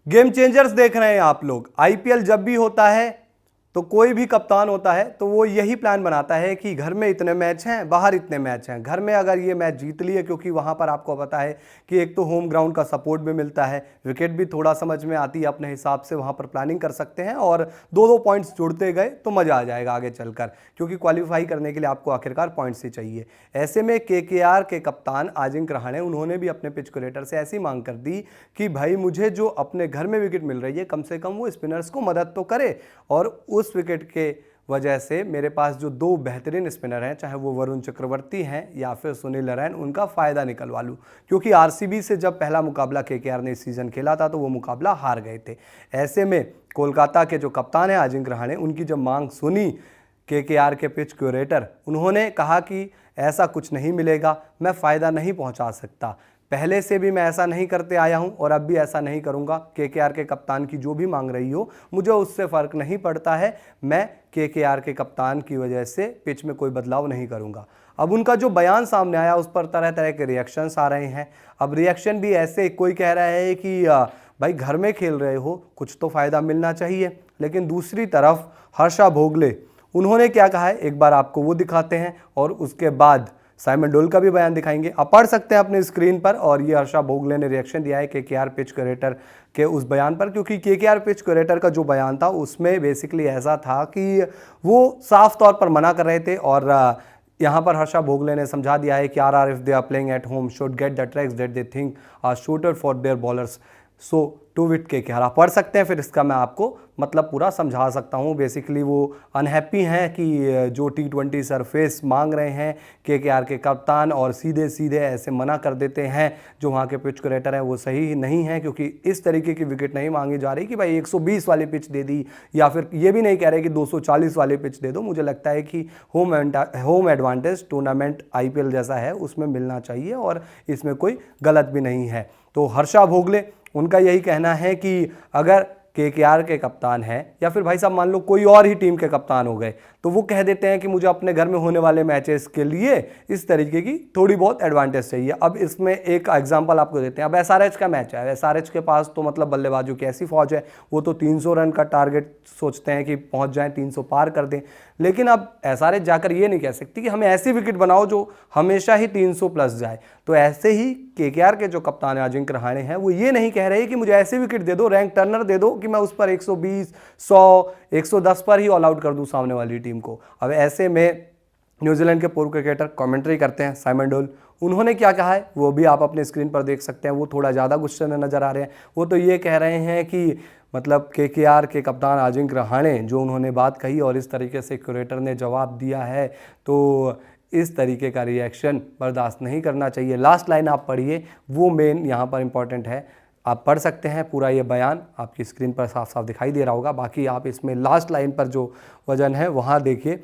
Game changers देख रहे हैं आप लोग। आईपीएल जब भी होता है तो कोई भी कप्तान होता है तो वो यही प्लान बनाता है कि घर में इतने मैच हैं, बाहर इतने मैच हैं। घर में अगर ये मैच जीत लिए, क्योंकि वहाँ पर आपको पता है कि एक तो होम ग्राउंड का सपोर्ट भी मिलता है, विकेट भी थोड़ा समझ में आती है, अपने हिसाब से वहाँ पर प्लानिंग कर सकते हैं और दो दो पॉइंट्स जुड़ते गए तो मज़ा आ जाएगा आगे चलकर, क्योंकि क्वालिफाई करने के लिए आपको आखिरकार पॉइंट्स ही चाहिए। ऐसे में केकेआर के कप्तान अजिंक्य रहाणे, उन्होंने भी अपने पिच क्यूरेटर से ऐसी मांग कर दी कि भाई मुझे जो अपने घर में विकेट मिल रही है, कम से कम वो स्पिनर्स को मदद तो करे, और उस विकेट के वजह से मेरे पास जो दो बेहतरीन स्पिनर हैं, चाहे वो वरुण चक्रवर्ती हैं या फिर सुनील नारायण, उनका फ़ायदा निकलवा लूँ। क्योंकि आरसीबी से जब पहला मुकाबला केकेआर ने इस सीज़न खेला था तो वो मुकाबला हार गए थे। ऐसे में कोलकाता के जो कप्तान हैं अजिंक्य रहाणे, उनकी जब मांग सुनी केकेआर के पिच क्यूरेटर, उन्होंने कहा कि ऐसा कुछ नहीं मिलेगा, मैं फ़ायदा नहीं पहुंचा सकता। पहले से भी मैं ऐसा नहीं करते आया हूं और अब भी ऐसा नहीं करूंगा। केकेआर के कप्तान की जो भी मांग रही हो, मुझे उससे फ़र्क नहीं पड़ता है। मैं केकेआर के कप्तान की वजह से पिच में कोई बदलाव नहीं करूंगा। अब उनका जो बयान सामने आया उस पर तरह तरह के रिएक्शंस आ रहे हैं। अब रिएक्शन भी ऐसे, कोई कह रहा है कि भाई घर में खेल रहे हो, कुछ तो फ़ायदा मिलना चाहिए। लेकिन दूसरी तरफ हर्षा भोगले, उन्होंने क्या कहा है एक बार आपको वो दिखाते हैं और उसके बाद साइमन डोल का भी बयान दिखाएंगे। आप पढ़ सकते हैं अपने स्क्रीन पर। और ये हर्षा भोगले ने रिएक्शन दिया है केकेआर पिच क्यूरेटर के उस बयान पर, क्योंकि केकेआर पिच क्यूरेटर का जो बयान था उसमें बेसिकली ऐसा था कि वो साफ तौर पर मना कर रहे थे। और यहाँ पर हर्षा भोगले ने समझा दिया है कि are if they are playing at home should get the tracks that they think are suited for their bowlers, so to wit KKR. आप पढ़ सकते हैं, फिर इसका मैं आपको मतलब पूरा समझा सकता हूँ। बेसिकली वो अनहैप्पी हैं कि जो T20 सरफेस मांग रहे हैं केकेआर के कप्तान, और सीधे सीधे ऐसे मना कर देते हैं जो वहाँ के पिच क्यूरेटर हैं, वो सही नहीं है। क्योंकि इस तरीके की विकेट नहीं मांगी जा रही कि भाई 120 वाली पिच दे दी, या फिर ये भी नहीं कह रहे कि 240 वाली पिच दे दो। मुझे लगता है कि होम एडवांटेज टूर्नामेंट आईपीएल जैसा है उसमें मिलना चाहिए और इसमें कोई गलत भी नहीं है। तो हर्षा भोगले, उनका यही कहना है कि अगर केकेआर के कप्तान हैं या फिर भाई साहब मान लो कोई और ही टीम के कप्तान हो गए, तो वो कह देते हैं कि मुझे अपने घर में होने वाले मैचेस के लिए इस तरीके की थोड़ी बहुत एडवांटेज चाहिए। अब इसमें एक एग्जांपल आपको देते हैं। अब एसआरएच का मैच है, एसआरएच के पास तो मतलब बल्लेबाजों की ऐसी फौज है, वो तो 300 रन का टारगेट सोचते हैं कि पहुंच जाएं, 300 पार कर दें। लेकिन अब एसआरएच जाकर ये नहीं कह सकती कि हमें ऐसी विकेट बनाओ जो हमेशा ही 300 प्लस जाए। तो ऐसे ही केकेआर के जो कप्तान है अजिंक्य रहाणे हैं, वो ये नहीं कह रहे कि मुझे ऐसी विकेट दे दो, रैंक टर्नर दे दो कि मैं उस पर 120, 100, 110 पर ही ऑल आउट कर दूं सामने वाली टीम को। अब ऐसे में न्यूजीलैंड के पूर्व क्रिकेटर कमेंट्री करते हैं साइमन डोल, उन्होंने क्या कहा है वो भी आप अपने स्क्रीन पर देख सकते हैं। वो थोड़ा ज़्यादा गुस्से में नजर आ रहे हैं। वो तो ये कह रहे हैं कि मतलब केकेआर के कप्तान अजिंक्य रहाणे जो उन्होंने बात कही और इस तरीके से क्यूरेटर ने जवाब दिया है, तो इस तरीके का रिएक्शन बर्दाश्त नहीं करना चाहिए। लास्ट लाइन आप पढ़िए, वो मेन यहाँ पर इंपॉर्टेंट है। आप पढ़ सकते हैं पूरा ये बयान, आपकी स्क्रीन पर साफ साफ दिखाई दे रहा होगा। बाकी आप इसमें लास्ट लाइन पर जो वजन है वहाँ देखिए।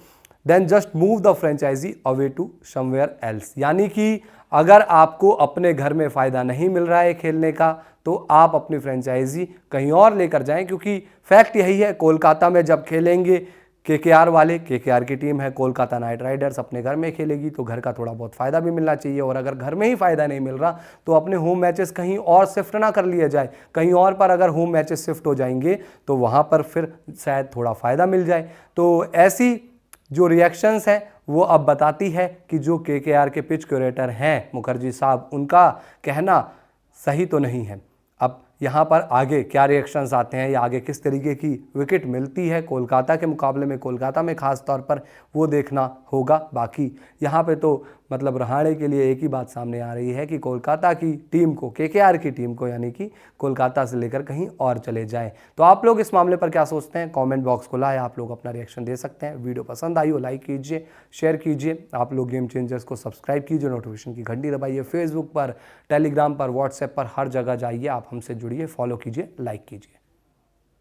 Then just move the franchise away to somewhere else, यानी कि अगर आपको अपने घर में फ़ायदा नहीं मिल रहा है खेलने का, तो आप अपनी फ्रेंचाइजी कहीं और लेकर जाएं। क्योंकि फैक्ट यही है, कोलकाता में जब खेलेंगे केकेआर वाले, केकेआर की टीम है, कोलकाता नाइट राइडर्स अपने घर में खेलेगी, तो घर का थोड़ा बहुत फ़ायदा भी मिलना चाहिए। और अगर घर में ही फ़ायदा नहीं मिल रहा तो अपने होम मैचेस कहीं और शिफ्ट ना कर लिए जाए। कहीं और पर अगर होम मैचेस शिफ्ट हो जाएंगे तो वहाँ पर फिर शायद थोड़ा फ़ायदा मिल जाए। तो ऐसी जो रिएक्शंस हैं वो अब बताती है कि जो केकेआर के पिच क्यूरेटर हैं मुखर्जी साहब, उनका कहना सही तो नहीं है। अब यहाँ पर आगे क्या रिएक्शंस आते हैं या आगे किस तरीके की विकेट मिलती है कोलकाता के मुकाबले में, कोलकाता में खास तौर पर, वो देखना होगा। बाकी यहाँ पे तो मतलब रहाणे के लिए एक ही बात सामने आ रही है कि कोलकाता की टीम को, केकेआर की टीम को, यानी कि कोलकाता से लेकर कहीं और चले जाएं। तो आप लोग इस मामले पर क्या सोचते हैं, कमेंट बॉक्स खुला है, आप लोग अपना रिएक्शन दे सकते हैं। वीडियो पसंद आई हो लाइक कीजिए, शेयर कीजिए। आप लोग गेम चेंजर्स को सब्सक्राइब कीजिए, नोटिफिकेशन की घंटी दबाइए। फेसबुक पर, टेलीग्राम पर, व्हाट्सएप पर, हर जगह जाइए, आप हमसे जुड़िए, फॉलो कीजिए, लाइक कीजिए।